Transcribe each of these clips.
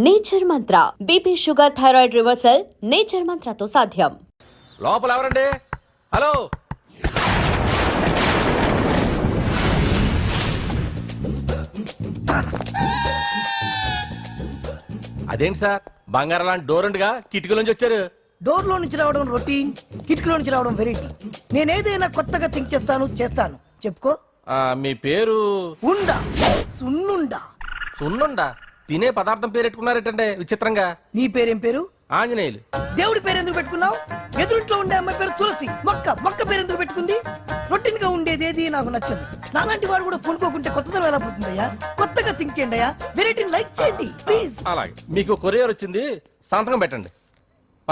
Nature Mantra BP sugar thyroid reversal Nature మంత్రతో సాధ్యం. లోపల ఎవరండి? హలో, అదేంటి సార్ బంగారం లాంటి డోర్ ఉండగా కిటికీలోంచి వచ్చారు? డోర్ లో నుంచి రావడం రొటీన్, కిటికీలో నుంచి రావడం వెరైటీ. నేనేదైనా కొత్తగా థింక్ చేస్తాను. చెప్పుకో. మీ పేరు? ఉండా, సున్నుండా. సున్నుండా? తినే పదార్థం పేరు పెట్టుకున్నారేటండి విచిత్రంగా. నీ పేరేం పేరు? ఆంజనేయులు. దేవుడి పేరు ఎందుకు పెట్టుకున్నావు? ఎదురింట్లో ఉండే అమ్మాయి పేరు తులసి. మొక్క పేరు ఎందుకు పెట్టుకుంది? రొటీన్ గా ఉండేదేది నాకు నచ్చదు. నాలాంటి వాడు కూడా పూనుకోకుంటే కొత్తదనం ఎలా పోతుందయ్యా? కొత్తగా థింక్ చేయండి అయ్యా. వెరైటీని లైక్ చేయండి ప్లీజ్. అలాగే. మీకు కొరియర్ వచ్చింది, సంతకం పెట్టండి.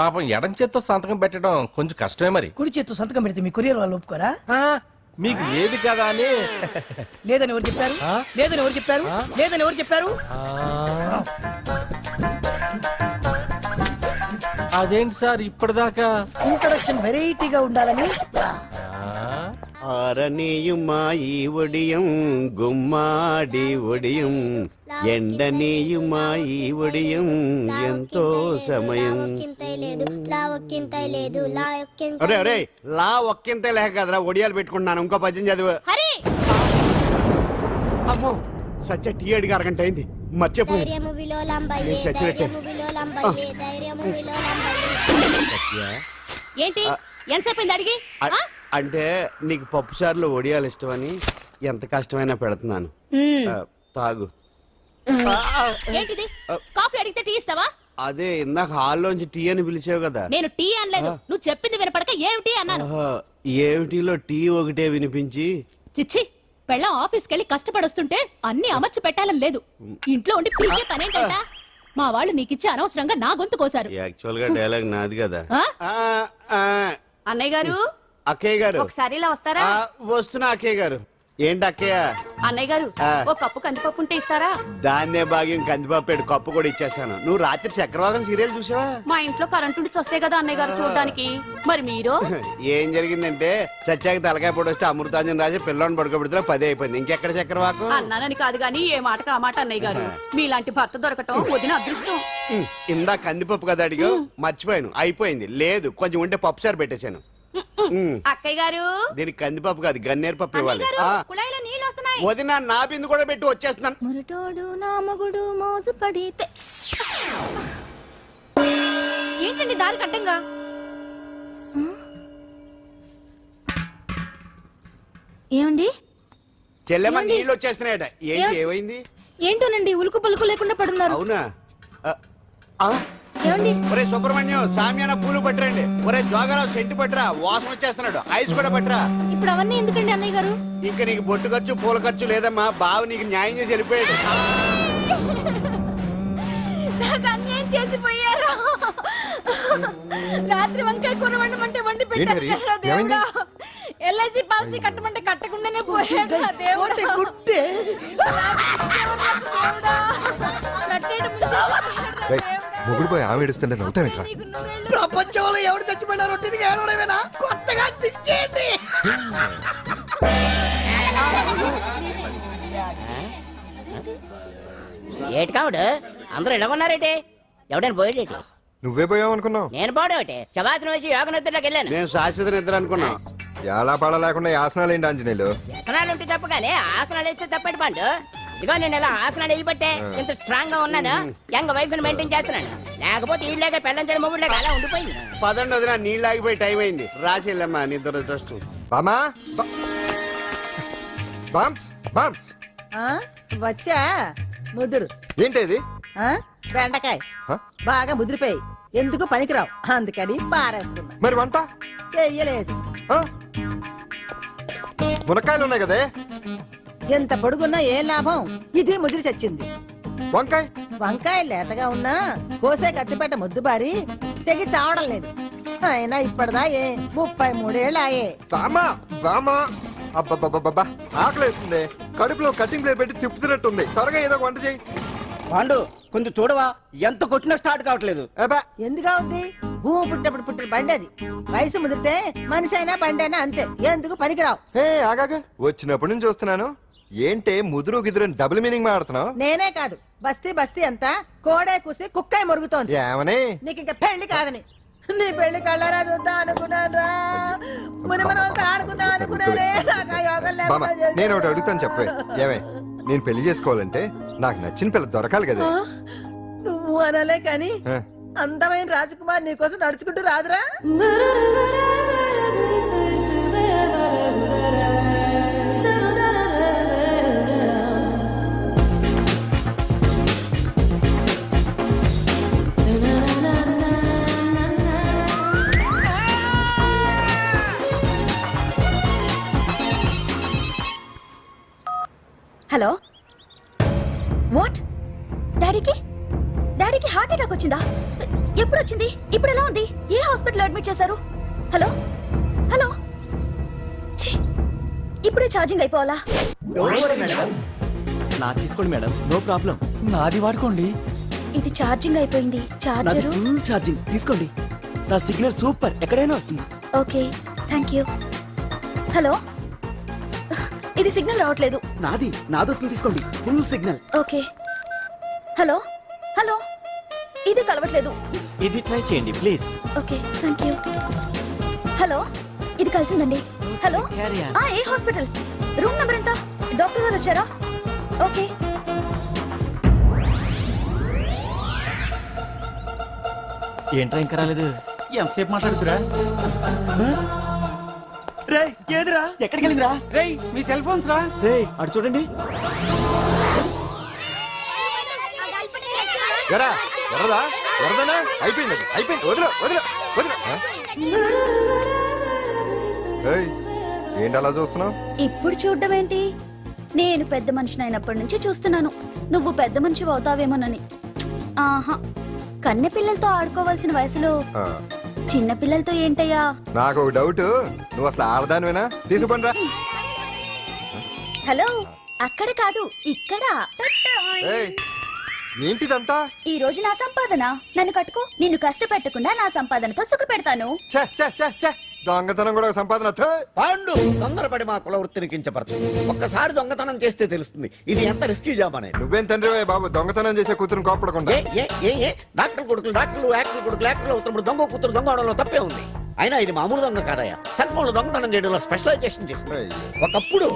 పాపం ఎడం చేత్తో సంతకం పెట్టడం కొంచెం కష్టమే మరి. కుడి చేత్తో సంతకం పెడితే మీ కొరియర్ వాళ్ళు ఒప్పుకోరా? మీకు లేదు కదా అని. లేదని ఎవరు చెప్పారు? లేదని ఎవరు చెప్పారు? లేదని ఎవరు చెప్పారు? అదేంటి సార్ ఇప్పటిదాకా? ఇంట్రొడక్షన్ వెరైటీగా ఉండాలని. ఆరనీయుమాయి ఒడియం గుమ్మాడి ఒడియం ఎండనీయుమాయి ఒడియం ఎంతో సమయం. అరే అరే లా ఒక్కింతే లేక కదరా ఒడియాలు పెట్టుకుంటున్నాను. ఇంకో పద్యం చదువు. అమ్మో సత్య టీ అడిగి అరగంట అయింది, మర్చిపోయింది. ఏంటి ఎంతసేపు అడిగి? అంటే నీకు పప్పు సార్లు ఒడియాలు ఇష్టమని ఎంత కష్టమైనా పెడుతున్నాను. తాగు. ఏంటిది? కాఫీ అడిగితే టీ ఇస్తావా? అదే ఇందాక హాల్లోంచి టీ అని పిలిచావు కదా. నేను టీ అనలేదు, నువ్వు చెప్పింది వినపడక ఏమిటి అన్నాను. ఏమిటిలో టీ ఒకటే వినిపించి. చిచ్చి, పెళ్ళం ఆఫీస్కి వెళ్ళి కష్టపడొస్తుంటే అన్ని అమర్చి పెట్టాలని లేదు. ఇంట్లో ఉండి పీకే పనేంటంట? మా వాళ్ళు నీకిచ్చి అనవసరంగా నా గొంతు కోసారు. యాక్చువల్ గా డైలాగ్ నాది కదా. అన్నయ్య గారు, అక్కయ్య గారు ఒకసారి ఇలా వస్తారా? వస్తున్నా అక్కయ్య గారు. ఏంటి అక్కయ్య? అన్నయ్య గారు, ఒక కప్పు కందిపప్పు ఉంటే ఇస్తారా? దాన్నే భాగ్యం కందిపప్పు కప్పు కూడా ఇచ్చేసాను. నువ్వు రాత్రి చక్రవాకం సీరియల్ చూసావా? మా ఇంట్లో కరెంటు ఉండి వస్తే కదా అన్నయ్య గారు చూడడానికి. మరి మీరు? ఏం జరిగిందంటే చచ్చాక తలకాయ పొడి వస్తే అమృతాంజన్ రాజు పిల్లని పడుకోబెడితే 10 అయిపోయింది. ఇంకెక్కడ చక్రవాకం? అన్నానని కాదు గాని ఏ మాటకు ఆ మాట అన్నయ్య గారు. మీలాంటి భర్త దొరకటం వదిన అదృష్టం. ఇందా కందిపప్పు కదా అడిగా, మర్చిపోయాను. అయిపోయింది. లేదు కొంచెం ఉంటే పప్పు సార్ పెట్టేశాను. అక్కయ్య గారు, దీనికి కందిపప్పు కాదు గన్నేరు పప్పు ఇవ్వాలి. కుళాయిలో నీళ్ళు వస్తున్నాయి. వదిన నా బిందు కూడా పెట్టి వచ్చేస్తున్నాను. మురటోడు నా మగుడు మోజు పడితే. ఏంటండి దారి కట్టంగా? ఏమండి? చెల్లెమ్మ నీళ్ళు వచ్చేస్తున్నాయట. ఏంటి ఏమైంది? ఏంటోనండి ఉలుకు పలుకు లేకుండా పడున్నారు. అవునా? ఏమండి? ఒరే సుబ్రహ్మణ్యం సామ్యాన పూలు పట్టరండి. ఒరే జోగరావు సెంటు పట్టరా, వాసన వచ్చేస్తున్నాడు. ఐస్ కూడా పట్టరా. ఇప్పుడు అవన్నీ ఎందుకండి అన్నయ్య గారు? ఇంకా నీకు బొట్టు ఖర్చు పూల ఖర్చు లేదమ్మా. బావ నీకు న్యాయం చేసి వెళ్ళిపోయాడు. నాకు అన్యాయం చేసిపోయారు. రాత్రి వంకాయ కూర వండమంటే వండి పెట్టారు. ఎల్ఐసి పాలసీ కట్టమంటే కట్టకుండానే పోయాడు. మొగుడు పోయి ఆమె ఏడుస్తుంటే నవ్వుతావేంట్రా? ప్రపంచంలో ఎవరు చచ్చిపోయినా రొట్టెని ఏడవడమేనా? కొత్తగా తెచ్చేయండి. ఏటి కావుడు అందరూ ఇలా ఉన్నారేటి? ఎవడైనా పోయేటి? నువ్వే పోయావు అనుకున్నావు. నేను పోవడం శవాసనం వేసి యోగ నిద్రలోకి వెళ్ళాను. నేను శాశ్వత నిద్ర అనుకున్నా. ఎలా పాడ లేకుండా ఆసనాలు ఏంటి ఆంజనేయులు? వ్యసనాలు ఉంటే తప్ప కానీ ఆసనాలు వేస్తే తప్పటి పండు. ఇదిగో నేను ఇలా ఆసనాలు వేయబట్టే ఇంత స్ట్రాంగ్ గా ఉన్నాను. యంగ్ వైఫ్ ని మెయింటైన్ చేస్తున్నాను. లేకపోతే ఈళ్ళగా పెళ్ళంచని మొగుళ్ళగా అలా ఉండిపోయింది. పదండి వదిన, నీళ్ళు ఆగిపోయి టైం అయింది. రాసి వెళ్ళమ్మా నిద్ర ట్రస్ట్. బామా బామ్స్ బామ్స్ వచ్చా ముదురు. ఏంటది? బెండకాయ బాగా ముదిరిపోయి ఎందుకు పనికిరావు, అందుకని పారేస్తున్నా. మరి వంట చెయ్యలేదు. మునక్కాయలు ఉన్నాయి కదే. ఎంత పొడుగున్నా ఏం లాభం? ఇది ముదిరి చచ్చింది. వంకాయ వంకాయ లేతగా ఉన్నా కోసే కత్తిపేట ముద్దు బారి తెగి చావడం లేదు. అయినా ఇప్పటిదా 33 ఏళ్ళు ఆయే. బామా బామా అబ్బబ్బబ్బబ్బా ఆకలేస్తుంది. కడుపులో కటింగ్ ప్లేట్ పెట్టి తిప్పుతున్నట్టుంది. త్వరగా ఏదో వంట చేయి. పాండు కొంచెం చూడవా, ఎంత కొట్టినా స్టార్ట్ కావట్లేదు. ఎందుగా ఉంది? భూమి పుట్టినప్పుడు పుట్టిన బండి అది. వయసు ముదిరితే మనిషి అయినా బండి అయినా అంతే. ఎందుకు పనికిరావు. ఆగాగా వచ్చినప్పటి నుంచి చూస్తున్నాను. ఏంటే ముదురు గిదురు డబుల్ మీనింగ్ మాడుతున్నావు? నేనే కాదు బస్తీ బస్తీ అంతా కోడే కూసి కుక్కే మురుగుతోంది. ఏమని? నీకు ఇంకా పెళ్లి కాదని. నీ పెళ్లి కళ్ళరా చూద్దాం అనుకున్నాను రా. మునిమనవలతో ఆడుకుందాం అనుకున్నానే. నాకు ఆ యోగం బామ్మ, లేకుండా చేశారు. నేను ఒకటి అడుగుతాను చెప్పే. ఏమే, నేను పెళ్లి చేసుకోవాలంటే నాకు నచ్చిన పిల్ల దొరకాలి కదా. ఆ? నువ్వు అనలే కానీ ఆ. అందమైన రాజకుమార్ నీకోసం నడుచుకుంటూ రాదురా. హలో వాట్ డాడీకి హార్ట్ అటాక్ వచ్చిందా? ఎప్పుడు వచ్చింది? ఇప్పుడు ఎలా ఉంది? ఏ హాస్పిటల్ అడ్మిట్ చేశారు? హలో హలో ఛీ, ఇప్పుడే ఛార్జింగ్ అయిపోవాలా? నాది తీసుకోండి మేడం, నో ప్రాబ్లం. నాది వాడుకోండి. ఇది ఛార్జింగ్ అయిపోయింది. నాది చార్జరు ఫుల్ ఛార్జింగ్, తీసుకోండి. నా సిగ్నల్ సూపర్, ఎక్కడైనా వస్తుంది. Okay thank you. హలో ఇది సిగ్నల్ రావట్లేదు. నాది వస్తుంది, తీసుకోండి. Full signal. Okay hello hello ఇది కలవట్లేదు. ఇది ట్రై చేయండి please. Okay thank you. Hello ఇది కలిసిందండి. Hello Carry on. ఏ హాస్పిటల్? రూమ్ నెంబర్ ఎంత? డాక్టర్ గారు వచ్చారా? ఓకే ఏంట్రా ఇంకా రాలేదు? ఎంతసేపు మాట్లాడుతురా? రే ఏదిరా, ఎక్కడికి వెళ్ళిందిరా? రేయ్ మీ సెల్ ఫోన్స్ రా. రే అటు చూడండి. ఎరా వరదా వరదనా? అయిపోయింది అయిపోయింది, వదిలే వదిలే వదిలే. ఆ? ఏయ్, ఏంటి అలా చూస్తున్నావు? ఇప్పుడు చూడడం ఏంటి? నేను పెద్ద మనిషిని అయినప్పటి నుంచి చూస్తున్నాను నువ్వు పెద్ద మనిషి అవుతావేమోనని. ఆహా, కన్నె పిల్లలతో ఆడుకోవాల్సిన వయసులో చిన్న పిల్లలతో ఏంటయ్యా? నాకు ఒక డౌట్, నువ్వు అసలు ఆడదానివేనా? తీసుకుంటా. హలో అక్కడ కాదు ఇక్కడ. ఏంటిదంతా? ఈ రోజు నా సంపాదన. నన్ను కట్టుకో. నిన్ను కష్టపెట్టకుండా నా సంపాదనతో సుఖ పెడతాను. ఛే, ఛే, ఛే, ఛే. దొంగతనం కూడా ఒక సంపాదన. థూ. పాండు తొందరపడి మా కుల వృత్తిని కించపరచు. ఒక్కసారి దొంగతనం చేస్తే తెలుస్తుంది ఇది ఎంత రిస్కీ జాబ్ అనేది. నువ్వేం తండ్రి బాబు, దొంగతనం చేసే కూతురుని కోపడకుండా. డాక్టర్ కొడుకులు డాక్టర్లు, యాక్టర్ కొడుకులు యాక్టర్లు అవుతున్నప్పుడు దొంగ కూతురు దొంగ అవడంలో తప్పే ఉంది. అయినా ఇది మామూలు దొంగ కాదయ్యా, సెల్ ఫోన్ లో దొంగతనం చేయడంలో స్పెషలైజేషన్ చేస్తుంది. ఒకప్పుడు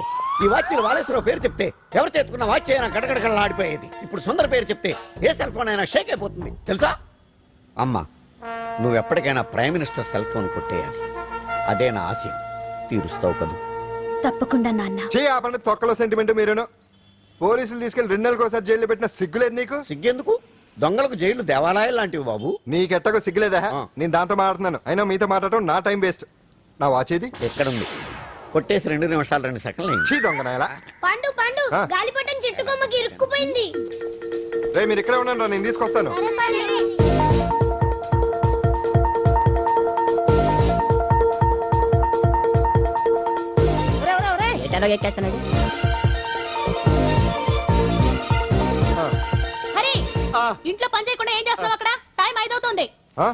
ఈ వాచ్లు వాలేశ్వరరావు పేరు చెప్తే ఎవరు చేతుకున్న వాచ్ అయినా గడగడగడలా ఆడిపోయేది. ఇప్పుడు సుందర పేరు చెప్తే ఏ సెల్ ఫోన్ అయినా షేక్ అయిపోతుంది తెలుసా? అమ్మా, నువ్వు ఎప్పటికైనా ప్రైమ్ మినిస్టర్ సెల్ ఫోన్ కొట్టేయాలి. అదే నా ఆశ. తీరుస్తావు కదూ? తప్పకుండా నాన్న. చే ఆ పండు తొక్కలో సెంటిమెంట్ మీరేను. పోలీసులు తీసుకెళ్లి 2 నెలలకోసారి జైల్లో పెట్టిన సిగ్గులేదు నీకు? సిగ్గెందుకు? దొంగలకు జైలు దేవాలయాలు లాంటివి బాబు. నీకెట్టకు సిగ్గులేదా? ఆ. నేను దాంతో మాట్లాడుతున్నాను, అయినా మీతో మాట్లాడటం నా టైం వేస్ట్. నా వాచేది ఎక్కడుంది? కొట్టేసి 2 నిమిషాలు 2 సెకండ్లు అయింది. చీ దొంగ నాయలా. పండు పండు ఆ. గాలిపటం చెట్టు కొమ్మకి ఇరుక్కుపోయింది. రే మీరు ఇక్కడే ఉన్నాను రా, నేను తీసుకొస్తాను. ఒరేయ్, ఒరేయ్, ఒరేయ్. ఎటలో ఎక్కేస్తున్నాడు. హరి ఇంట్లో పని చేయకుండా ఏం చేస్తున్నావు అక్కడ? టైం 5 అవుతుంది. ఆ?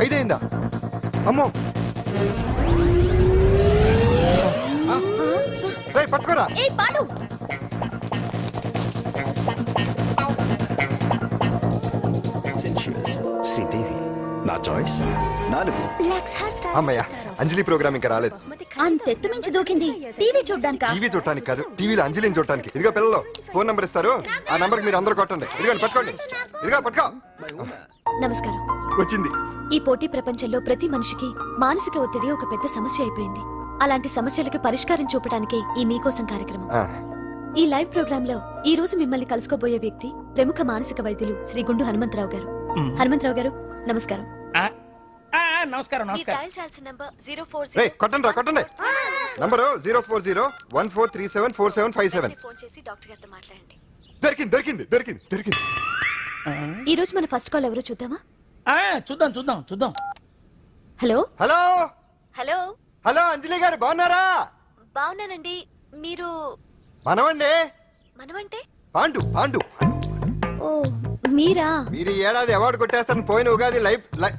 5 అయిందా? అమ్మో, రే పట్టుకోరా. ఏ పాడు. శ్రీదేవి నా చాయిస్. అమ్మయ్య, అంజలి ప్రోగ్రామ్ ఇంకా రాలేదు. అంతెత్తు మించి దూకింది. టీవీ చూడ్డానికా? టీవీ చూడటానికి కాదు, టీవీలో అంజలిని చూడటానికి. ఇదిగో పిల్లలు ఫోన్ నంబర్ ఇస్తారు, ఆ నంబర్ మీరు అందరూ కొట్టండి. ఇదిగోండి పట్టుకోండి. ఇదిగో పట్టుకో. నమస్కారం. వచ్చింది. ఈ పోటీ ప్రపంచంలో ప్రతి మనిషికి మానసిక ఒత్తిడి ఒక పెద్ద సమస్య అయిపోయింది. అలాంటి సమస్యలకు పరిష్కారం చూపడానికే ఈ మీకోసం కార్యక్రమం. ఆ, ఈ లైవ్ ప్రోగ్రామ్ లో ఈ రోజు మిమ్మల్ని కలుసుకోబోయే వ్యక్తి ప్రముఖ మానసిక వైద్యులు శ్రీ గుండు హనుమంతరావు గారు. హనుమంతరావు గారు నమస్కారం. నమస్కారం మీరు డయల్ చేయాల్సిన నంబర్ 040. రేయ్ కొట్టండి రా, కొట్టండి. నంబరు 04014374757. ఫోన్ చేసి డాక్టర్ గారితో మాట్లాడండి. దొరికింది దొరికింది దొరికింది దొరికింది. ఈ రోజు మన ఫస్ట్ కాల్ ఎవరో చూద్దామా? చూద్దాం చూద్దాం చూద్దాం. హలో హలో హలో హలో అంజలి గారు బాగున్నారా? బాగున్నానండి. మీరు మనమండి మనమంటే? పాండు పాండు. ఓ మీరా? మీరు ఈ ఏడాది అవార్డు కొట్టేస్తారని పోయిన ఉగాది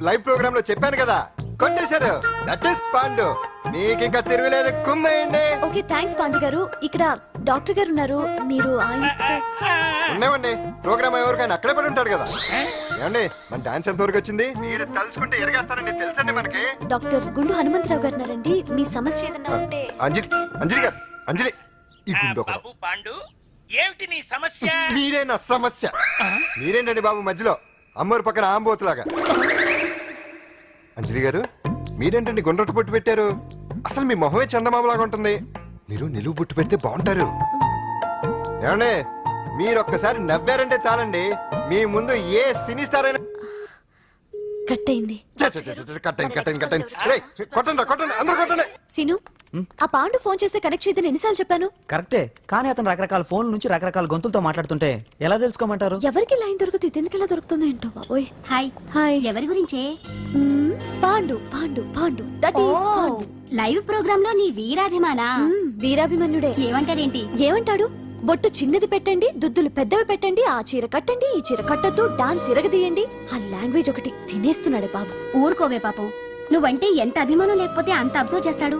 లైవ్ ప్రోగ్రామ్ లో చెప్పాను కదా, కొట్టేశారు. That is Pandu. మీకు ఇంకా తిరుగులేదు, కుమ్మేయండి. ఓకే థ్యాంక్స్ పాండు గారు. ఇక్కడ డాక్టర్ గారు ఉన్నారు, మీరు ఆయన ఉండేవండి ప్రోగ్రామ్ ఎవరికైనా అక్కడే పడి ఉంటాడు కదా. ఏమండి మన డాన్స్ ఎంత వరకు వచ్చింది? మీరు తలుచుకుంటే ఎరగేస్తారండి, తెలుసండి మనకి. డాక్టర్ గుండు హనుమంతరావు గారు ఉన్నారండి. మీ సమస్య ఏదన్నా ఉంటే అంజలి అంజలి గారు, అంజలి ఈ గుండు ఒకడు. బాబు పాండు ఏమిటి నీ సమస్య? మీరే నా సమస్య. మీరేంటండి బాబు మధ్యలో అమ్మోరు పక్కన ఆంబోతులాగా? అంజలి గారు మీరేంటండి గుండ్రటి బొట్టు పెట్టారు? అసలు మీ మొహమే చందమామలాగా ఉంటుంది. మీరు నిలువు బొట్టు పెడితే బాగుంటారు. ఏమండి మీరు ఒక్కసారి నవ్వారంటే చాలండి, మీ ముందు ఏ సినీ స్టార్ అయినా కట్ అయింది. కొట్టండి అందరూ కొట్టండి. సిను, ఆ పాండు ఫోన్ చేస్తే కనెక్ట్ చేయదని ఎన్నిసార్లు చెప్పాను? కరెక్టే, కానీ అతను రకరకాల ఫోన్ నుంచి రకరకాల గొంతులతో మాట్లాడుతుంటే ఎలా తెలుసుకోమంటారు? ఎవరికి లైన్ దొరుకుతుంది, ఇతనికి ఎలా దొరుకుతుందో ఏంటో బాబోయ్. Hi hi. ఎవరి గురించే? Pandu Pandu Pandu that is Pandu. Live programme లో నీ వీరాభిమానా? వీరాభిమన్యుడే. ఏమంటారేంటి? ఏమంటాడు? బొట్టు చిన్నది పెట్టండి, దుద్దులు పెద్దవి పెట్టండి, ఆ చీర కట్టండి, ఈ చీర కట్టద్దు, డాన్స్ ఇరగదీయండి. ఆ లాంగ్వేజ్ ఒకటి తినేస్తున్నాడే బాబు. ఊరుకోవే పాపం, నువ్వంటే ఎంత అభిమానం లేకపోతే అంత అబ్జర్వ్ చేస్తాడు.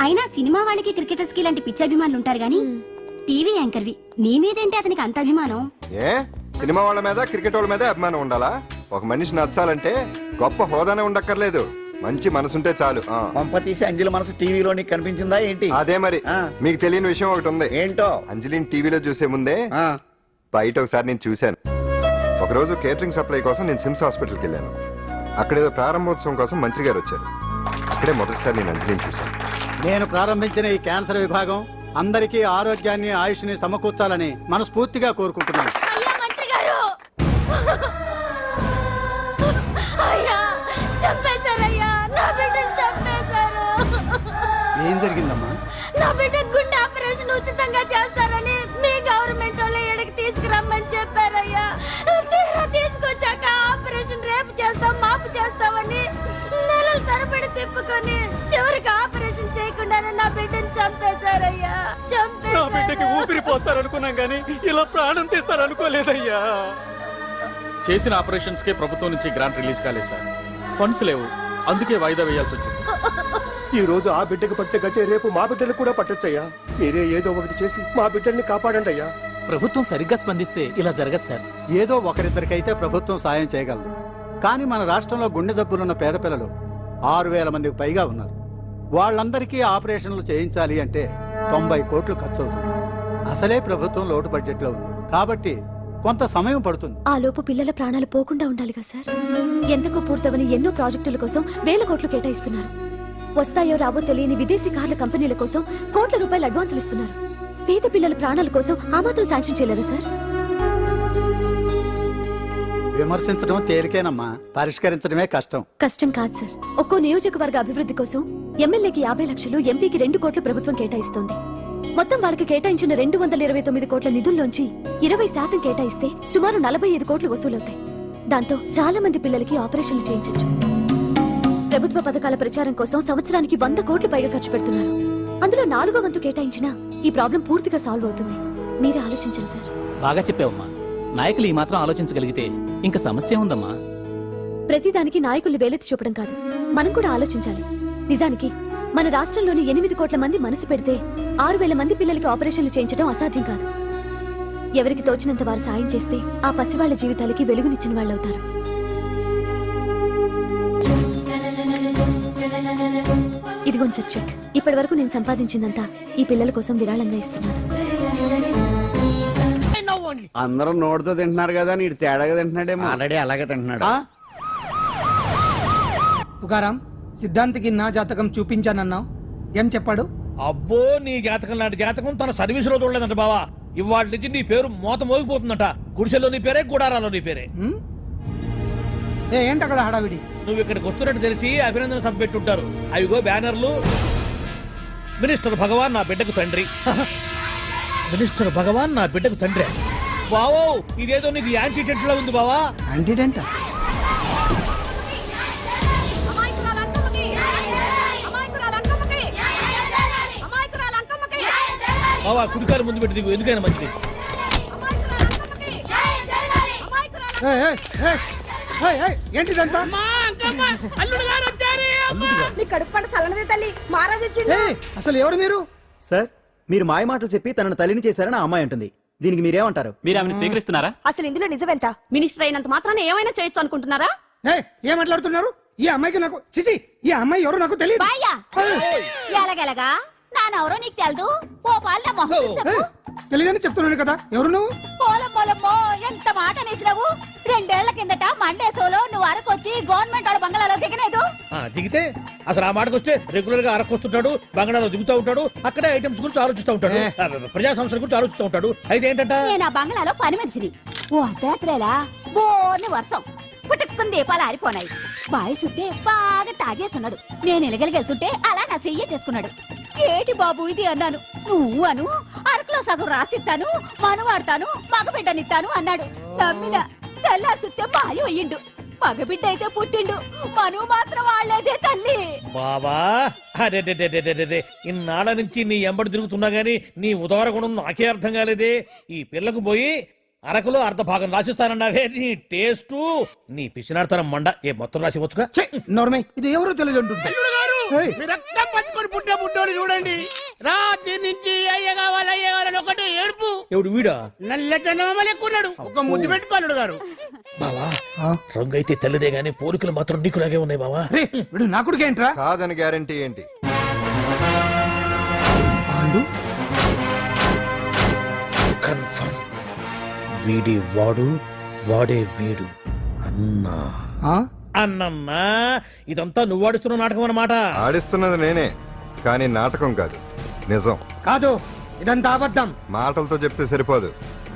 అయినా సినిమా వాళ్ళకి క్రికెటర్స్ కి ఇలాంటి పిచ్చి అభిమానులు ఉంటారు గానీ టీవీ యాంకర్వి నీ మీదేంటి అతనికి అంత అభిమానం? ఏ సినిమా వాళ్ళ మీద క్రికెట్ వాళ్ళ మీద అభిమానం ఉండాలా? ఒక మనిషి నచ్చాలంటే గొప్ప హోదానే ఉండక్కర్లేదు, మంచి మనసుంటే చాలు. పంప తీసి అంజలి మనసు టీవీలో నీకు కనిపించిందా ఏంటి? అదే మరి. మీకు తెలియని విషయం ఒకటి ఉంది. ఏంటో? అంజలిని టీవీలో చూసే ముందే బయట ఒకసారి నేను చూశాను. ఒకరోజు కేటరింగ్ సప్లై కోసం నేను సిమ్స్ హాస్పిటల్కి వెళ్ళాను. అక్కడేదో ప్రారంభోత్సవం కోసం మంత్రి గారు వచ్చారు. అక్కడే మొదటిసారి నేను అంజలిని చూశాను. నేను ప్రారంభించిన ఈ క్యాన్సర్ విభాగం అందరికీ ఆరోగ్యాన్ని ఆయుష్ని సమకూర్చాలని మనస్ఫూర్తిగా కోరుకుంటున్నాను. అయ్యా మంత్రి గారు, అయ్యా చంపేశారయ్యా, నా బిడ్డను చంపేశారు. ఏం జరిగిందమ్మా? నా బిడ్డ గుండె ఆపరేషన్ ఉచితంగా చేస్తారని మీ గవర్నమెంట్ వాళ్ళు ఇక్కడికి తీసుకురమ్మని చెప్పారయ్యా. తీరా తీసుకొచ్చాక ఆపరేషన్ రేపు చేస్తాం మాపు చేస్తామని నెలల తరబడి తిప్పుకొని చివరికి ఆపరేషన్ చేయకుండానే నా బిడ్డను చంపేశారయ్యా. నా బిడ్డకి ఊపిరి పోస్తారనుకున్నాం గానీ ఇలా ప్రాణం తీస్తారనుకోలేదయ్యా. చేసిన ఆపరేషన్స్ కే ప్రభుత్వం నుంచి గ్రాంట్ రిలీజ్ కాలేదు సార్. ఫండ్స్ లేవు, అందుకే వాయిదా వేయాల్సి వచ్చింది. ఈ రోజు ఆ బిడ్డకు పట్టే గట్టే రేపు మా బిడ్డలు కూడా పట్టొచ్చయ్యా. మీరే ఏదో ఒకటి చేసి మా బిడ్డల్ని కాపాడండి అయ్యా. ప్రభుత్వం సరిగ్గా స్పందిస్తే ఇలా జరగదు సార్. ఏదో ఒకరిద్దరికైతే ప్రభుత్వం సాయం చేయగలదు, కానీ మన రాష్ట్రంలో గుండె జబ్బులున్న పేద పిల్లలు 6,000 మందికి పైగా ఉన్నారు. వాళ్ళందరికీ ఆపరేషన్లు చేయించాలి అంటే 90 కోట్లు ఖర్చు అవుతుంది. అసలే ప్రభుత్వం లోటు బడ్జెట్లో ఉంది కాబట్టి కొంత సమయం పడుతుంది. ఆ లోపు పిల్లల ప్రాణాలు పోకుండా ఉండాలిగా సార్. ఎంతకు పూర్తవని ఎన్నో ప్రాజెక్టుల కోసం వేల కోట్లు కేటాయిస్తున్నారు. వస్తాయో రాబో తెలియని విదేశీ కార్ల కంపెనీల కోసం కోట్ల రూపాయలు అడ్వాన్సులు ఇస్తున్నారు. పేద పిల్లల ప్రాణాల కోసం ఆ మాత్రం శాంక్షన్ చేయలేరా సార్? విమర్శించడం తేలికేనమ్మా, పరిష్కరించడమే కష్టం. కష్టం కాదు సార్. ఒక్కో నియోజకవర్గ అభివృద్ధి కోసం ఎమ్మెల్యేకి 50 లక్షలు, ఎంపీకి 2 కోట్లు ప్రభుత్వం కేటాయిస్తోంది. మొత్తం వాళ్ళకి కేటాయించిన 229 కోట్ల నిధుల్లోంచి 20% కేటాయిస్తే సుమారు 45 కోట్లు వసూలవుతాయి. దాంతో చాలా మంది పిల్లలకి ఆపరేషన్లు చేయించొచ్చు. ప్రభుత్వ పథకాల ప్రచారం కోసం సంవత్సరానికి 100 కోట్లు పైగా ఖర్చు పెడుతున్నారు. అందులో 4వ వంతు కేటాయించినా ఈ ప్రాబ్లం పూర్తిగా సాల్వ్ అవుతుంది. మీరే ఆలోచించండి సార్. బాగా చెప్పావమ్మా. నాయకులు ఈ మాత్రం ఆలోచించగలిగితే ఇంకా సమస్య ఉందమ్మా. ప్రతిదానికి నాయకుల్ని వేలెత్తి చూపడం కాదు, మనం కూడా ఆలోచించాలి. నిజానికి మన రాష్ట్రంలోని 8 కోట్ల మంది మనసు పెడితే 6,000 మంది పిల్లలకి ఆపరేషన్లు చేయించడం అసాధ్యం కాదు. ఎవరికి తోచినంత వారు సాయం చేస్తే ఆ పసివాళ్ల జీవితాలకి వెలుగునిచ్చిన వాళ్ళవుతారు. ఇదిగోండి సార్ చెక్. ఇప్పటి వరకు నేను సంపాదించిందంతా ఈ పిల్లల కోసం విరాళంగా ఇస్తున్నాను. అందరూ నోటితో తింటున్నారు కదా, నీడు తేడాగా తింటున్నాడేమో. ఆల్రెడీ అలాగే తింటున్నాడు. తుకారాం, సిద్ధాంతికి నా జాతకం చూపించానన్నావు, ఏం చెప్పాడు? అబ్బో, నీ జాతకం లాంటి జాతకం తన సర్వీస్ లో చూడలేదంట బావా. ఇవాళ నుంచి నీ పేరు మోత మోగిపోతుందట. గుడిసెలో నీ పేరే, గుడారాలో నీ పేరే. ఏంటి అక్కడ హడావిడి? నువ్వు ఇక్కడికి వస్తున్నట్టు తెలిసి అభినందన సభ పెట్టుంటారు. అవిగో బ్యానర్లు. మినిస్టర్ భగవాన్ నా బిడ్డకు తండ్రి. మినిస్టర్ భగవాన్ నా బిడ్డకు తండ్రి. బావో, ఇదేదో నీకు యాంటీ టెంట్ లో ఉంది బావా. Anti tent? బావా, కుడికారు ముందు పెట్టి దిగు, ఎందుకైనా మంచిది. ఏంటిదంతా? అసలు ఎవరు మీరు? సార్, మీరు మాయ మాటలు చెప్పి తనను తల్లిని చేశారని ఆ అమ్మాయి అంటుంది. దీనికి మీరేమంటారు? మీరు ఆమెను స్వీకరిస్తున్నారా? అసలు ఇందులో నిజమేంట? మినిస్టర్ అయినంత మాత్రాన ఏమైనా చేయొచ్చు అనుకుంటున్నారా? ఏం మాట్లాడుతున్నారు? ఈ అమ్మాయికి నాకు చిచి, ఈ అమ్మాయి ఎవరు నాకు తెలియదు. బాయ్యా ఎలాగెలగా నానెవరో నీకు తెలదు. ఓ పాల మొహం చూసి చెప్పు. తెలియదని చెప్తున్నాను కదా, ఎవరు నువ్వు? పోలమ్మో ఎంత మాట అనేసినావు. 2 ఏళ్ల కిందట మండే సోలో నువ్వు అరకొచ్చి గవర్నమెంట్ వాళ్ళ బంగ్లాలో దిగలేదు. దిగితే అసలు ఆ మాటకు వస్తే రెగ్యులర్ గా అరకొస్తుంటాడు, బంగాళాలో దిగుతూ ఉంటాడు, అక్కడే ఐటమ్స్ గురించి ఆలోచిస్తూ ఉంటాడు, ప్రజా సంస్థల గురించి ఆలోచిస్తూ ఉంటాడు. అయితే ఏంటంట, నేను ఆ బంగ్లాలో పని మనిషిని. ఓ అర్ధరాత్రేలా బోర్ని వర్షం పుట్టుకుని దీపాలు ఆరిపోనాయి. బాయ్ సుత్తే బాగా తాగేస్తున్నాడు. నేను ఎలగలిగెళ్తుంటే అలా నా చెయ్యి తీసుకున్నాడు. ఏటి బాబు ఇది అన్నాను. నువ్వు అను అరకులో సగం రాసిస్తాను, మనువాడతాను, మగబిడ్డనిస్తాను అన్నాడు. నమ్మిన తెల్లారి సుత్తే మాయం అయ్యిండు. మగబిడ్డ అయితే పుట్టిండు, మనువు మాత్రం వాళ్ళేదే తల్లి. బాబా అరే ఇన్నాళ్ళ నుంచి నీ ఎంబడి తిరుగుతున్నా గానీ నీ ఉదార గుణం నాకే అర్థం కాలేదే. ఈ పిల్లకు పోయి అరకులో అర్ధ భాగం రాసిస్తానన్నావే, నీ టేస్టు నీ పిచ్చినాడతనం మండ. ఏ మొత్తం రాసి వచ్చుగా. నోర్మై, ఇది ఎవరు తెలియదు అంటుంది. రక్తం పట్టుకొని పుట్టే పుట్టోడు చూడండి. రాత్రి నుంచి అయ్య కావాలని ఒకటి ఏడుపు. ఎవడు వీడా? నల్లటనోమలు ఎక్కున్నాడు. ఒక ముద్దు పెట్టుకోలేడు గారు. బావా రంగు అయితే తెల్లదే గానీ పోలికలు మాత్రం నీకులాగే ఉన్నాయి బావా. వీడు నా కొడుకు ఏంట్రా? కాదని గ్యారంటీ ఏంటి? కన్ఫర్మ్ వీడి వాడు, వాడే వీడు. అన్నా అన్నన్నా ఇదంతా నువ్వు ఆడిస్తున్న నాటకం అన్నమాట. ఆడిస్తున్నది నేనే, కానీ నాటకం కాదు, నిజం. కాదు, ఇదంతా అబద్ధం. మాటలతో చెప్తే సరిపోదు,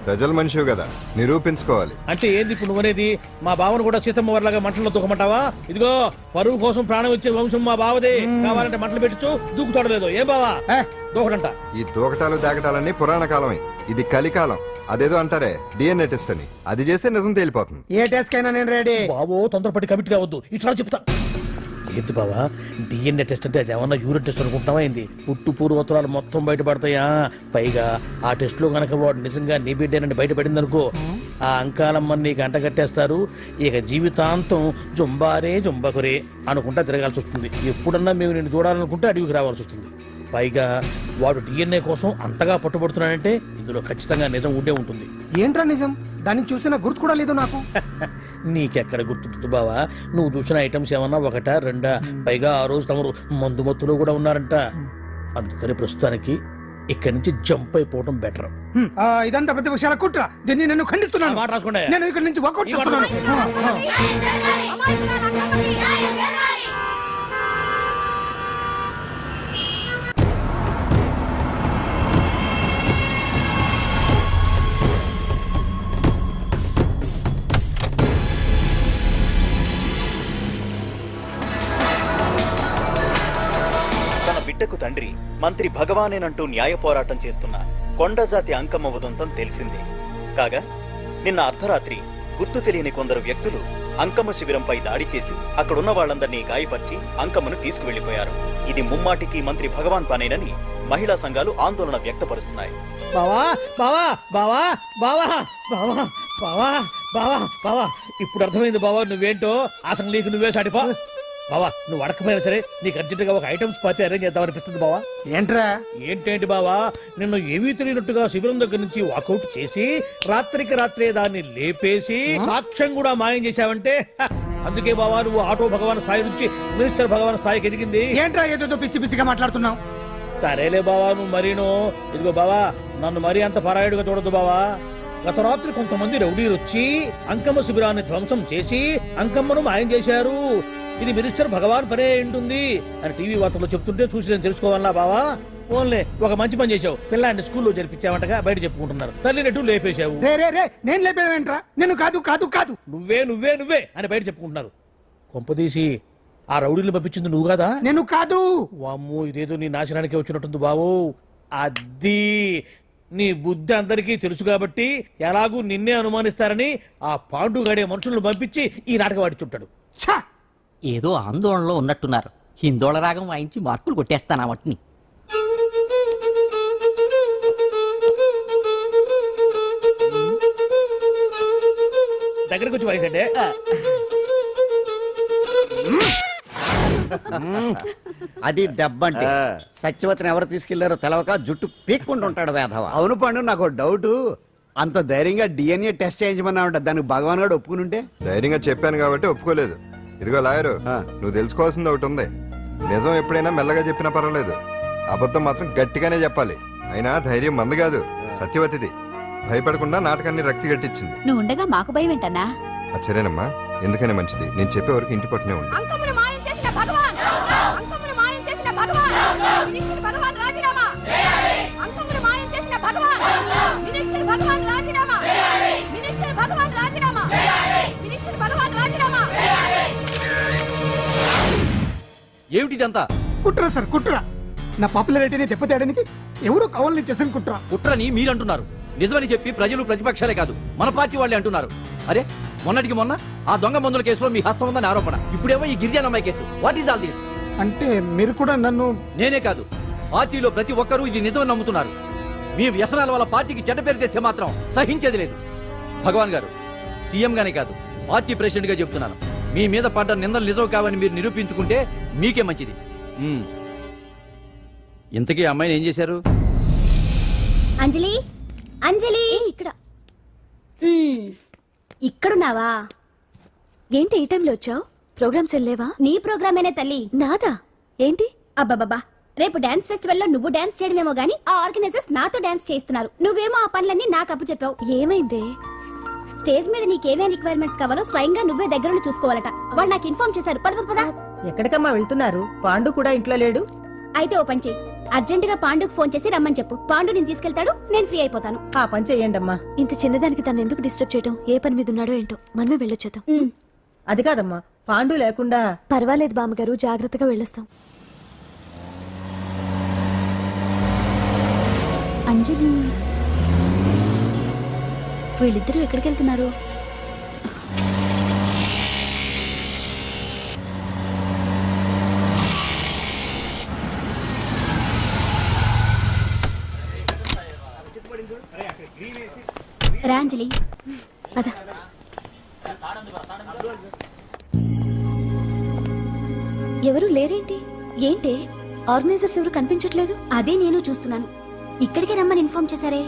ప్రజల మనిషివి కదా, నిరూపించుకోవాలి. అంటే ఏంది ఇప్పుడు నువ్వనేది? మా బావను కూడా సీతమ్మ వారిలాగా మంటల్లో దూకమంటావా? ఇదిగో పరువు కోసం ప్రాణం ఇచ్చే వంశం మా బావదే. కావాలంటే మంటలు పెట్టచ్చు, దూకుతాడలేదు. ఏ బావా దూకడంట. ఈ దూకటాలు దాకటాలన్నీ పురాణ కాలమే, ఇది కలికాలం. అదేదో అంటారే డిఎన్ఏ టెస్ట్ అని, అది చేస్తే నిజం తేలిపోతుంది. ఏ టెస్ట్ కైనా నేను రెడీ. బాబో తొందరపడి కమిట్ కావద్దు, ఇట్లా చెప్తా. ఏంటి బావా డిఎన్ఏ టెస్ట్ అంటే అది ఏమన్నా యూరిన్ టెస్ట్ అనుకుంటున్నావా ఏంది? పుట్టు పూర్వోత్తరాలు మొత్తం బయటపడతాయా? పైగా ఆ టెస్ట్ లో గనక వాడు నిజంగా నీ బిడ్డేనని బయటపడింది అనుకో, ఆ అంకాలమ్మని నీకు అంటగట్టేస్తారు. ఇక జీవితాంతం జుంబారే జుంబకురే అనుకుంటా తిరగాల్సి వస్తుంది. ఎప్పుడన్నా మేము నిన్ను చూడాలనుకుంటే అడవికి రావాల్సి వస్తుంది. పైగా వాడు డిఎన్ఏ కోసం అంతగా పట్టుబడుతున్నాడంటే ఇందులో ఖచ్చితంగా నిజం ఉండే ఉంటుంది. ఏంట్రా నిజం? దాన్ని చూసిన గుర్తు కూడా లేదు నాకు. నీకెక్కడ గుర్తుంటుంది బావా? నువ్వు చూసిన ఐటమ్స్ ఏమన్నా ఒకటా రెండా? పైగా ఆ రోజు తమరు మందు మత్తులో కూడా ఉన్నారంట. అందుకని ప్రస్తుతానికి ఇక్కడి నుంచి జంప్ అయిపోవడం బెటర్. ఇదంతా పెద్ద విషయాల కుట్ర. దీన్ని నేను ఖండిస్తున్నాను. మాట రాసుకోండి. నేను ఇక్కడి నుంచి వాకౌట్ చేస్తున్నాను. బిడ్డకు తండ్రి మంత్రి భగవానేనంటూ న్యాయ పోరాటం చేస్తున్న కొండజాతి అంకమ్మ ఉదంతం తెలిసిందే. కాగా నిన్న అర్ధరాత్రి గుర్తు తెలియని కొందరు వ్యక్తులు అంకమ్మ శిబిరంపై దాడి చేసి అక్కడున్న వాళ్ళందరినీ గాయపరిచి అంకమ్మను తీసుకువెళ్లిపోయారు. ఇది ముమ్మాటికి మంత్రి భగవాన్ పనేనని మహిళా సంఘాలు ఆందోళన వ్యక్తపరుస్తున్నాయి. బావా బావా బావా బావా బావా బావా బావా బావా ఇప్పుడు అర్థమైంది బావా నువ్వేంటో. అసలు నీకు నువ్వే సాటిపా బావా. నువ్వు అడకపోయినా సరే నీకు అర్జెంటుగా ఒక ఐటమ్స్ పార్టీ అరేంజ్ చేద్దామనిపిస్తుంది బావా. ఏంట్రా? ఏంటేంటి బావా, నిన్ను ఏమీ తెలియనట్టుగా శిబిరం దగ్గర నుంచి వాకౌట్ చేసి రాత్రికి రాత్రే దాన్ని లేపేసి సాక్ష్యం కూడా మాయం చేశావంటే అందుకే బావా నువ్వు ఆటో భగవాన్ స్థాయి నుంచి మినిస్టర్ భగవాన్ స్థాయికి ఎదిగింది. ఏంట్రా ఏదో పిచ్చి పిచ్చిగా మాట్లాడుతున్నావు? సరేలే బావా నువ్వు మరీను. ఇదిగో బావా నన్ను మరీ అంత పరాయుడుగా చూడద్దు బావా. గత రాత్రి కొంతమంది రౌడీలు వచ్చి అంకమ్మ శిబిరాన్ని ధ్వంసం చేసి అంకమ్మను మాయం చేశారు. ఇది మినిస్టర్ భగవాన్ పనే ఉంటుంది అని టీవీ వార్తల్లో చెప్తుంటే చూసి నేను తెలుసుకోవాలా బావా? ఓన్లే ఒక మంచి పని చేశావు, పిల్లాన్ని స్కూల్లో జరిపించావంటగా బయట చెప్పుకుంటున్నారు. తల్లినట్టు లేపేశావు. నేను లేపేవేంట్రా? నేను కాదు కాదు కాదు నువ్వే నువ్వే నువ్వే అని బయట చెప్పుకుంటున్నారు. కొంపదీసి ఆ రౌడీలు పంపించింది నువ్వు కదా? నేను కాదు. వామ్మో ఇదేదో నీ నాశనానికి వచ్చినట్టుంది బావు. అది నీ బుద్ధి అందరికీ తెలుసు కాబట్టి ఎలాగూ నిన్నే అనుమానిస్తారని ఆ పాండుగాడే మనుషులను పంపించి ఈ నాటకం ఆడిచుంటాడు. ఏదో ఆందోళనలో ఉన్నట్టున్నారు. హిందోళ రాగం వాయించి మార్కులు కొట్టేస్తాను ఆ మట్టిని. దగ్గరకు వచ్చి వాయించండి. అది దెబ్బంటే సత్యవతిని ఎవరు తీసుకెళ్లారో తెలవక జుట్టు పీక్కుంటూ ఉంటాడు వేధవ. అవును పండు, నాకు డౌట్. అంత ధైర్యంగా డిఎన్ఏ టెస్ట్ చేయించమన్నా ఉంటా, దానికి భగవాన్ గారు ఒప్పుకుని ఉంటే. ధైర్యంగా చెప్పాను కాబట్టి ఒప్పుకోలేదు. ఇదిగో లాయరు, నువ్వు తెలుసుకోవాల్సింది ఒకటి ఉంది. నిజం ఎప్పుడైనా మెల్లగా చెప్పినా పర్వాలేదు, అబద్ధం మాత్రం గట్టిగానే చెప్పాలి. అయినా ధైర్యం మంది కాదు, సత్యవతిది. భయపడకుండా నాటకాన్ని రక్తి గట్టించింది. నువ్వు ఉండగా మాకు భయం ఏంటన్నా? సరేనమ్మా, ఎందుకనే మంచిది. నేను చెప్పే వరకు ఇంటి పట్టునే ఉంది. అంకమును మాయం చేసిన భగవాన్, అంకమును మాయం చేసిన భగవాన్, మినిస్టర్ భగవాన్ రాజీనామా. అంకమును మాయం చేసిన భగవాన్, మినిస్టర్ భగవాన్ రాజీనామా. మినిస్టర్ భగవాన్ రాజీనామా. మినిస్టర్ భగవాన్ రాజీనామా. ఏమిటిదంతా? కుట్ర సార్, కుట్ర. నా పాపులారిటీని దెబ్బతేయడానికి ఎవరో కావాలని చేసిన కుట్ర. కుట్రని మీరంటున్నారు, నిజమని చెప్పి ప్రజలు ప్రతిపక్షాలే కాదు మన పార్టీ వాళ్ళే అంటున్నారు. అరే మొన్నటికి మొన్న ఆ దొంగ మందుల కేసులో మీ హస్తం ఉందని ఆరోపణ, ఇప్పుడేమో ఈ గిరిజన అమ్మాయి case. What is all this? అంటే మీరు కూడా నన్ను... నేనే కాదు, పార్టీలో ప్రతి ఒక్కరూ ఇది నిజమని నమ్ముతున్నారు. మీ వ్యసనాల వల్ల పార్టీకి చెడ్డ పేరు తెస్తే మాత్రం సహించేది లేదు. భగవాన్ గారు, సీఎం గానే కాదు పార్టీ ప్రెసిడెంట్ గా చెప్తున్నాను, మీ మీద పడ్డ నిందలు నిజం కావని మీరు నిరూపించుకుంటే మీకే మంచిది. ఇంతకీ ఆ అమ్మాయిని ఏం చేశారు? అంజలి, అంజలి, ఇక్కడ ఇక్కడున్నావా? ఏంటి ఈ టైంలో వచ్చావు? ప్రోగ్రామ్స్ వెళ్ళేవా? నీ ప్రోగ్రామేనే తల్లి. నాదా? ఏంటి? అబ్బబ్బబ్బా, రేపు డాన్స్ ఫెస్టివల్ లో నువ్వు డాన్స్ చేయడమేమో గానీ ఆ ఆర్గనైజర్స్ నాతో డాన్స్ చేస్తున్నారు. నువ్వేమో ఆ పనులన్నీ నాకు అప్పు చెప్పావు. ఏమైందే? స్టేజ్ మీద నీకేమేం రిక్వైర్మెంట్స్ కావాలో స్వయంగా నువ్వే దగ్గరుండి చూసుకోవాలట. వాళ్ళు నాకు ఇన్ఫార్మ్ చేశారు. పద పద పద. ఎక్కడికమ్మా వెళ్తున్నారు? పాండు కూడా ఇంట్లో లేడు. అయితే ఓ పని చెయ్యి, అర్జెంట్ గా పాండుకు ఫోన్ చేసి రమ్మని చెప్పు. పాండు నేను తీసుకెళ్తాడు, నేను ఫ్రీ అయిపోతాను. ఆ పని చెయ్యండి అమ్మా. ఇంత చిన్నదానికి తను ఎందుకు డిస్టర్బ్ చేయడం? ఏ పని మీద ఉన్నాడో ఏంటో, మనమే వెళ్ళొచ్చేద్దాం. అది కాదమ్మా, పాండు లేకుండా... పర్వాలేదు బామ్మగారు, జాగ్రత్తగా వెళ్ళొస్తాం. అంజలి, వీళ్ళిద్దరూ ఎక్కడికి వెళ్తున్నారు? రాంజలి, పద. ఎవరు లేరేంటి? ఏంటి ఆర్గనైజర్స్ ఎవరు కనిపించట్లేదు? అదే నేను చూస్తున్నాను. ఇక్కడికి రమ్మని ఇన్ఫార్మ్ చేశారే.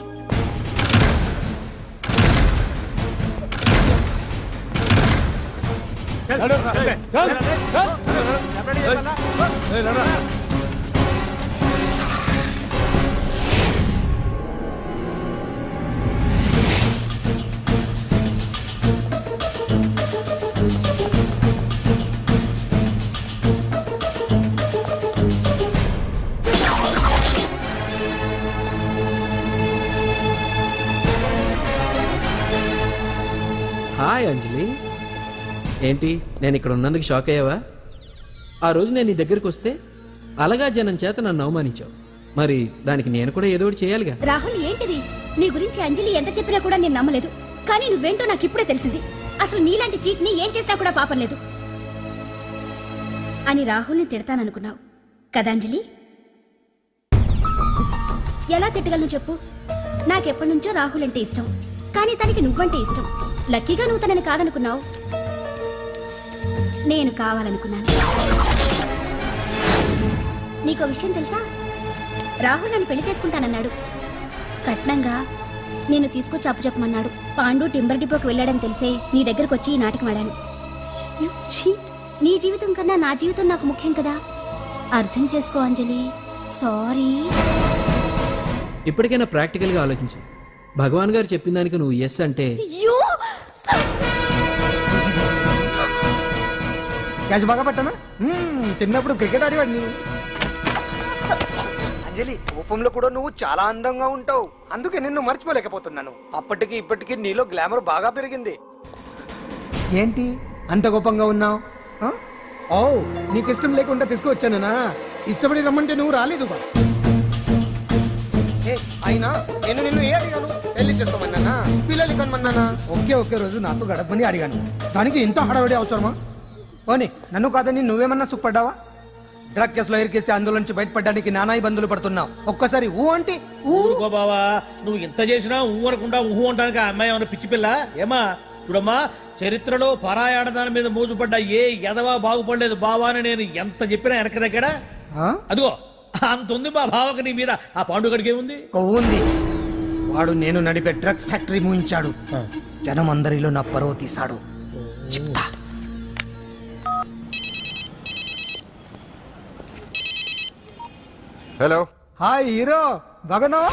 హాయ్ అంజలి, ఏంటి నేను ఇక్కడ ఉన్నందుకు షాక్ అయ్యావా? ఆ రోజు నేను నీ దగ్గరికి వస్తే అలగా జనం చేత నన్ను అవమానించావు, మరి దానికి నేను కూడా ఏదో ఒకటి చేయాలిగా. రాహుల్, ఏంటిది? నీ గురించి అంజలి ఎంత చెప్పినా కూడా నేను నమ్మలేదు. కానీ నువ్వేంటో నాకు ఇప్పుడే తెలిసింది. అసలు నీలాంటి చీట్ ని ఏం చేసినా కూడా పాపం లేదు అని రాహుల్ని తిడతాననుకున్నావు కదా అంజలి? ఎలా తిట్టగలను చెప్పు? నాకెప్పటి నుంచో రాహుల్ అంటే ఇష్టం, కానీ తనకి నువ్వంటే ఇష్టం. లక్కీగా నువ్వు తనని కాదనుకున్నావు, నేను కావాలనుకున్నాను. నీకో విషయం తెలుసా? రాహుల్ నన్ను పెళ్లి చేసుకుంటానన్నాడు. కట్నంగా నేను తీసుకొచ్చి అప్పు చెప్పమన్నాడు. పాండు టింబర్ డిపోకి వెళ్ళాడని తెలిసే నీ దగ్గరకు వచ్చి ఈ నాటకం ఆడాను. నీ జీవితం కన్నా నా జీవితం నాకు ముఖ్యం కదా, అర్థం చేసుకో అంజలి. సారీ. ఇప్పటికైనా ప్రాక్టికల్ గా ఆలోచించు. భగవాన్ గారు చెప్పిన దానికి నువ్వు ఎస్ అంటే క్యాష్ బాగా పట్టానా? చిన్నప్పుడు క్రికెట్ ఆడేవాడిని. అంజలి, కోపంలో కూడా నువ్వు చాలా అందంగా ఉంటావు, అందుకే నిన్ను మర్చిపోలేకపోతున్నాను. అప్పటికి ఇప్పటికి నీలో గ్లామర్ బాగా పెరిగింది. ఏంటి అంత కోపంగా ఉన్నావు? ఓ, నీకు ఇష్టం లేకుండా తీసుకువచ్చానా? ఇష్టపడి రమ్మంటే నువ్వు రాలేదు బా. అయినా నేను నిన్ను ఏ అడిగాను? పెళ్లి చేసుకోమన్నానా, పిల్లలు కనమన్నానా? ఒకే రోజు నాతో గడపని అడిగాను, దానికి ఇంత హడావిడి అవసరమా? పోనీ నన్ను కాదని నువ్వేమన్నా సుఖపడ్డావా? డ్రగ్ కేసులో ఇరికిస్తే అందులో నుంచి బయటపడడానికి నానా ఇబ్బందులు పడుతున్నావు. ఒక్కసారి ఊ అంటే ఊరుకో బావా, నువ్వు ఇంత చేసినా ఊ అనకుండా ఊహు అంటానికి ఆ అమ్మాయి ఏమైనా పిచ్చి పిల్ల? ఏమా చూడమ్మా, చరిత్రలో పరాయాడదాని మీద మోజుపడ్డ ఏ ఎదవా బాగుపడలేదు బావా అని నేను ఎంత చెప్పినా వెనక దగ్గర అదిగో అంత ఉంది మా బావకి నీ మీద. ఆ పాండుగడికి ఏముంది? కొవ్వుంది. వాడు నేను నడిపే డ్రగ్స్ ఫ్యాక్టరీ మూయించాడు. జనం అందరిలో నా పరువు తీశాడు. చెప్తా. హలో హాయ్ హీరో, బాగున్నావా?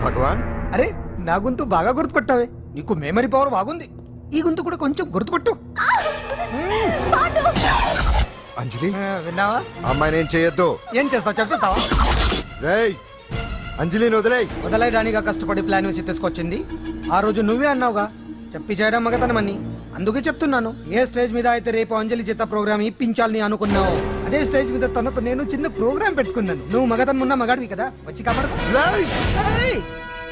భగవాన్. అరే నా గొంతు బాగా గుర్తుపట్టావే. నీకు మెమరీ పవర్ బాగుంది. ఈ గొంతు కూడా కొంచెం గుర్తుపట్టు. అంజలి, విన్నావా? అమ్మాయి నేను చేయొద్దు. ఏం చేస్తావు చెప్పేస్తావా? రేయ్, అంజలిని వదిలేయ్. వదలైడానిగా కష్టపడి ప్లాన్ వేసి తీసుకొచ్చింది. ఆ రోజు నువ్వే అన్నావుగా చెప్పి చేయడం మగతనమని. అందుకే చెప్తున్నాను, ఏ స్టేజ్ మీద అయితే రేపు అంజలి చేత ప్రోగ్రామ్ ఇప్పించాలని అనుకున్నావు, అదే స్టేజ్ మీద తనతో నేను చిన్న ప్రోగ్రామ్ పెట్టుకున్నాను. నువ్వు మగతనం ఉన్న మగాడివి కదా, వచ్చి కాపాడు.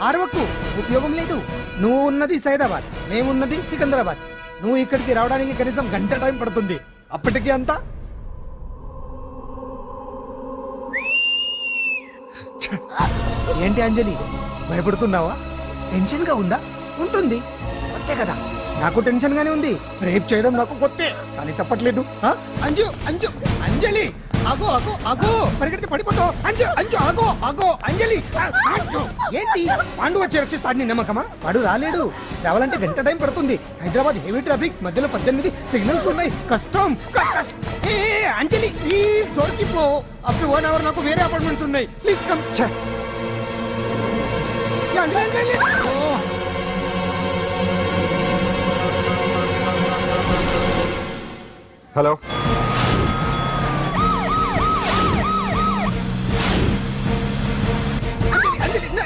ఆరవకు, ఉపయోగం లేదు. నువ్వు ఉన్నది సైదాబాద్, మేమున్నది సికింద్రాబాద్. నువ్వు ఇక్కడికి రావడానికి కనీసం గంట టైం పడుతుంది. అప్పటికి అంతా ఏంటి అంజలి, భయపడుతున్నావా? టెన్షన్ గా ఉందా? ఉంటుంది, కొత్తే కదా. నాకు టెన్షన్ గానే ఉంది. రేప్ చేయడం నాకు కొత్తే, కానీ తప్పట్లేదు. అంజు అంజు అంజలి, ఆగో ఆగో ఆగో, పరిగెడితే పడిపోతావు. అంజు అంజు ఆగో ఆగో అంజలి. అంజు, ఏంటి పాండు వచ్చి రక్షిస్తాడు నీ నమ్మకమా? వాడు రాలేడు. రావాలంటే గంట టైం పడుతుంది. హైదరాబాద్ హెవీ ట్రాఫిక్, మధ్యలో 18 సిగ్నల్స్ ఉన్నాయి. కష్టం. ఏ అంజలి ప్లీజ్ దొరికిపో. అప్ టు 1 అవర్ నాకు వేరే అపార్ట్మెంట్స్ ఉన్నాయి. Please come. Anjali Anjali. Hello,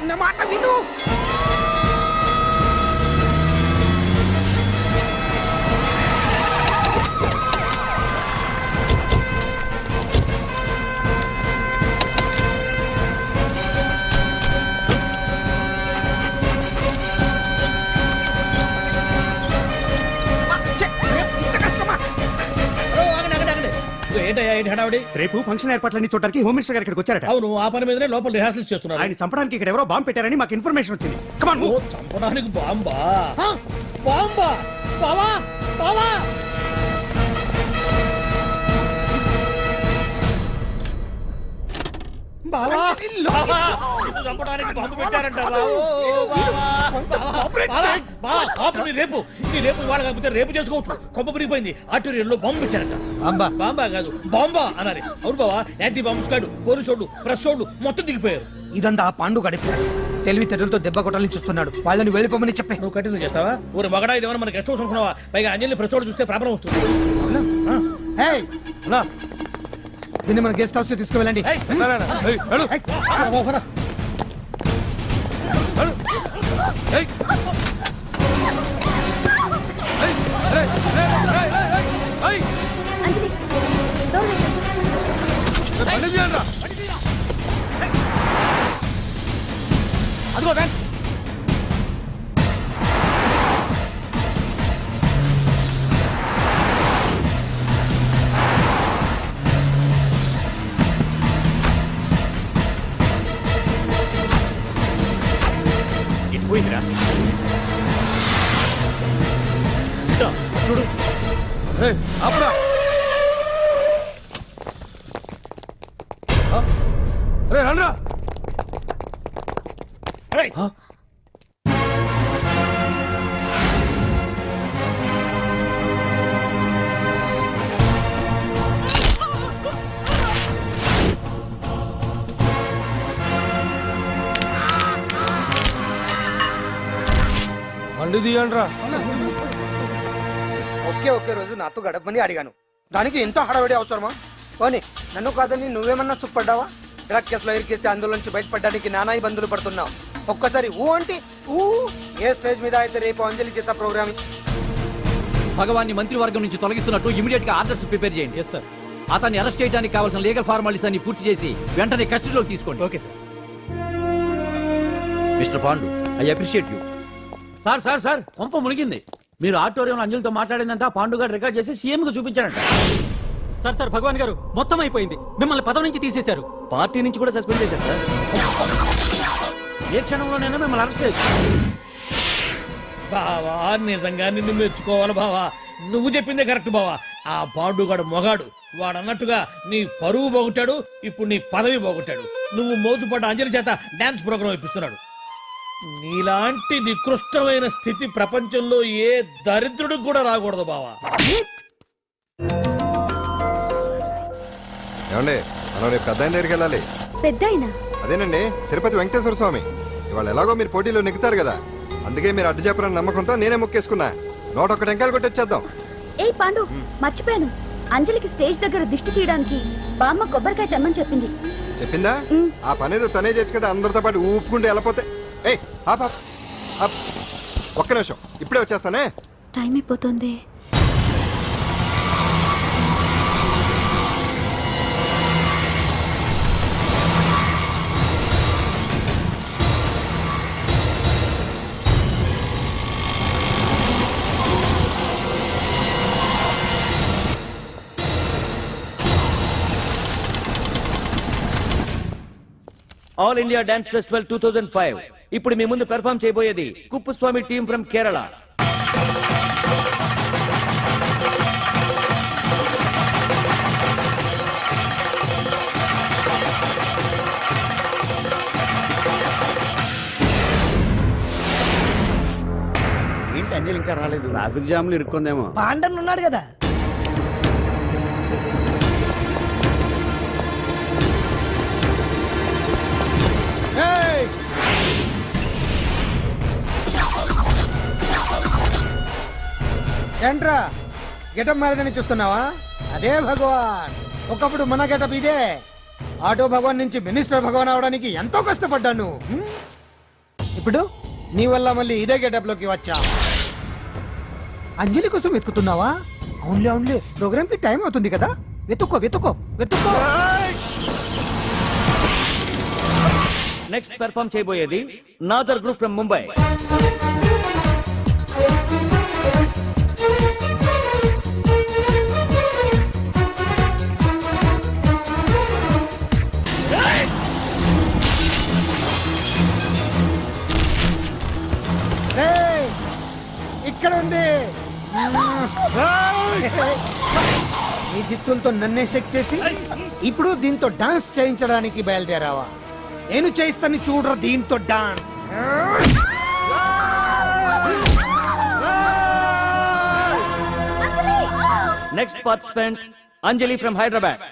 నా మాట విను. ఏంటయ్యా ఏంటి హడావిడి? రేపు ఫంక్షన్ ఏర్పాట్లన్నీ చూడడానికి హోమ్ మినిస్టర్ గారు ఇక్కడికి వచ్చారట. అవును, ఆ పని మీదనే లోపల రిహార్సల్స్ చేస్తున్నారు. ఆయన చంపడానికి ఇక్కడ ఎవరో బాంబు పెట్టారని మాకు ఇన్ఫర్మేషన్ వచ్చింది. కమాన్. ఓ, చంపడానికి బాంబా? బాంబా? బావా బావా, బావా బావా, నిన్ను చంపడానికి బాంబు పెట్టారంట. రేపు ఇవాళ కాకపోతే రేపు చేసుకోవచ్చు. కొమ్మ పిరిగిపోయింది. ఆర్టీరియల్లో బాంబు పెట్టారంట. బాంబా? బాంబా కాదు, బాంబా అనాలి. అవును బావా, యాంటీ బాంబ్ స్క్వాడ్, పోలీసు వాళ్ళు, ప్రెస్ వాళ్ళు మొత్తం దిగిపోయారు. ఇదంతా ఆ పాండు గడిపారు. తెలివితేటలతో దెబ్బ కొట్టాలని చూస్తున్నాడు. వాళ్ళని వెళ్ళిపోమని చెప్పే. నువ్వు కంటిన్యూ చేస్తావా? ఊరు మగడా ఇదేమన్నా మనకి గెస్ట్ హౌస్ అనుకున్నావా? పైగా అంజలి ప్రెస్ వాళ్ళు చూస్తే ప్రాబ్లం వస్తుంది. దీన్ని మన గెస్ట్ హౌస్ తీసుకువెళ్ళండి. అంజలి, డోర్ వేసేయ్. అదిగో బ్యాంక్. ఇది పోయిందిరా. చూడు, ఆపురా. రండ్రా. బండి తీయండ్రా. ఒకే రోజు నాతో గడపని అడిగాను. దానికి ఎంతో హడావిడి అవసరమా? పోనీ నన్ను కాదని నువ్వేమన్నా సుఖపడ్డావా? డ్రగ్ కేసులో ఇరికిస్తే అందులో నుంచి బయటపడడానికి నానా ఇబ్బందులు పడుతున్నావు. ఒక్కసారి ఊ అంటే ఊ. ఏ స్టేజ్ మీద అయితే రేపు అంజలి చేత ప్రోగ్రామ్ భగవాన్ని మంత్రివర్గం నుంచి తొలగిస్తున్నట్టు ఇమీడియట్ గా ఆర్డర్స్ ప్రిపేర్ చేయండి. Yes sir. అతన్ని అరెస్ట్ చేయడానికి కావాల్సిన లీగల్ ఫార్మాలిటీస్ అన్ని పూర్తి చేసి వెంటనే కస్టడీలోకి తీసుకోండి. Okay sir. Mister Pandu, I appreciate you. Sir sir sir, కొంప మునిగింది. మీరు ఆడిటోరియంలో అంజలితో మాట్లాడిందంతా పాండు గారు రికార్డ్ చేసి సీఎం కు చూపించారంట. సార్ సార్, భగవాన్ గారు మొత్తం అయిపోయింది. మిమ్మల్ని పదవి నుంచి తీసేశారు. పార్టీ నుంచి కూడా సస్పెండ్ చేశారు సార్. ఏ క్షణంలోనైనా మిమ్మల్ని అరెస్ట్ చేయొచ్చు. బావా నిజంగా నిన్ను మెచ్చుకోవాలి బావా. నువ్వు చెప్పిందే కరెక్ట్ బావా. ఆ పాండుగాడు మొగాడు. వాడు అన్నట్టుగా నీ పరువు పోగొట్టాడు, ఇప్పుడు నీ పదవి పోగొట్టాడు. నువ్వు మోతుపడ్డ అంజలి చేత డాన్స్ ప్రోగ్రాం ఇప్పిస్తున్నాడు. నీలాంటి నికృష్టమైన స్థితి ప్రపంచంలో ఏ దరిద్రుడికి కూడా రాకూడదు బావా. ఏమండి మనం రేపు పెద్ద ఆయన దగ్గరికి వెళ్ళాలి. పెద్దాయనా? అదేనండి తిరుపతి వెంకటేశ్వర స్వామి. ఇవాళ ఎలాగో మీరు పోటీలో నెగ్గుతారు కదా, అందుకే మీరు అడ్డు చెప్పరని నమ్మకంతో నేనే మొక్కేసుకున్నా. 101 టెంకాయలు కొట్టొచ్చేద్దాం. ఏయ్ పాండు, మర్చిపోయాను. అంజలికి స్టేజ్ దగ్గర దిష్టి తీయడానికి బామ్మ కొబ్బరికాయ తెమ్మని చెప్పింది. చెప్పిందా? ఆ పనేదో తనే చేయొచ్చు కదా, అందరితో పాటు ఊపుకుంటే వెళ్ళిపోతే. ఏయ్ ఆప్ ఆప్ ఆప్. ఒక్క నిమిషం, ఇప్పుడే వచ్చేస్తానే. టైం అయిపోతుంది. ఆల్ ఇండియా డాన్స్ ఫెస్టివల్ 2005 ఇప్పుడు మీ ముందు పెర్ఫామ్ చేయబోయేది కుప్పుస్వామి టీమ్ ఫ్రమ్ కేరళ. ఏంటి అంజలి ఇంకా రాలేదు? ట్రాఫిక్ జామ్ లో ఇరుక్కుందేమో. పాండన్ ఉన్నాడు కదా. ఏంట్రా గెటప్ మారదని చూస్తున్నావా? అదే భగవాన్. ఒకప్పుడు మన గెటప్ ఇదే. ఆటో భగవాన్ నుంచి మినిస్టర్ భగవాన్ అవడానికి ఎంతో కష్టపడ్డాను. ఇప్పుడు నీ వల్ల మళ్ళీ ఇదే గెటప్ లోకి వచ్చా. అంజలి కోసం వెతుకుతున్నావా? అవునులే అవునులే, ప్రోగ్రామ్ కి టైం అవుతుంది కదా. వెతుక్కో వెతుక్కో వెతుక్కో. నెక్స్ట్ పెర్ఫామ్ చేయబోయేది నాజర్ గ్రూప్ ఫ్రమ్ ముంబై. ఇక్కడ ఉంది. ఈ జిత్తులతో నన్నే చెక్ చేసి ఇప్పుడు దీంతో డాన్స్ చేయించడానికి బయలుదేరావా? నేను చేయిస్తాను చూడరా దీంతో dance. Next participant Anjali from Hyderabad.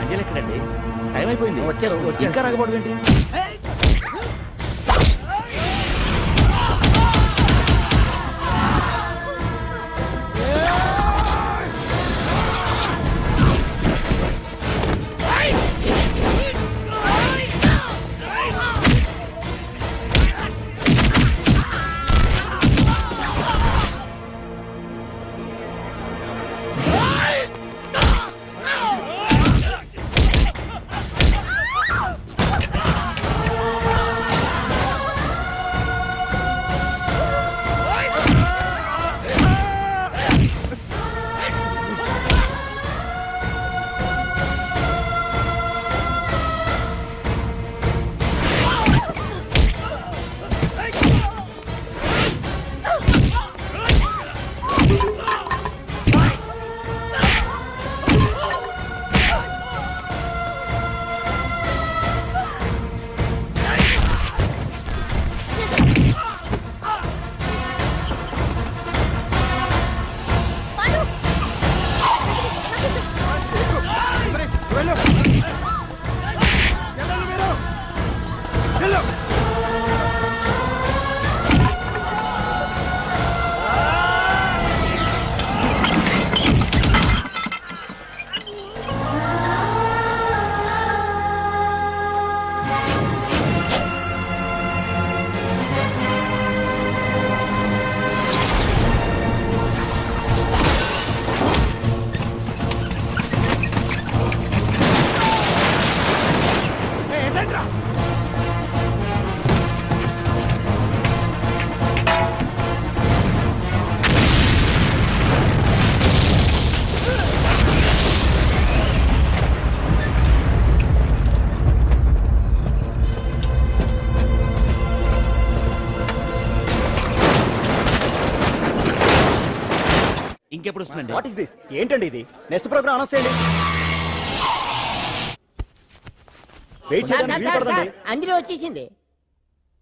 Anjali ఎక్కడండి? టైం అయిపోయింది. ఇంకా రాకపోవడం ఏంటి? ఎప్పుడు వస్తుందండి? What is this? ఏంటండి ఇది? నెక్స్ట్ ప్రోగ్రామ్ అనౌన్స్ చేయండి. వెయిట్ చేయడానికి వీలు పడదండి. అందులో వచ్చేసింది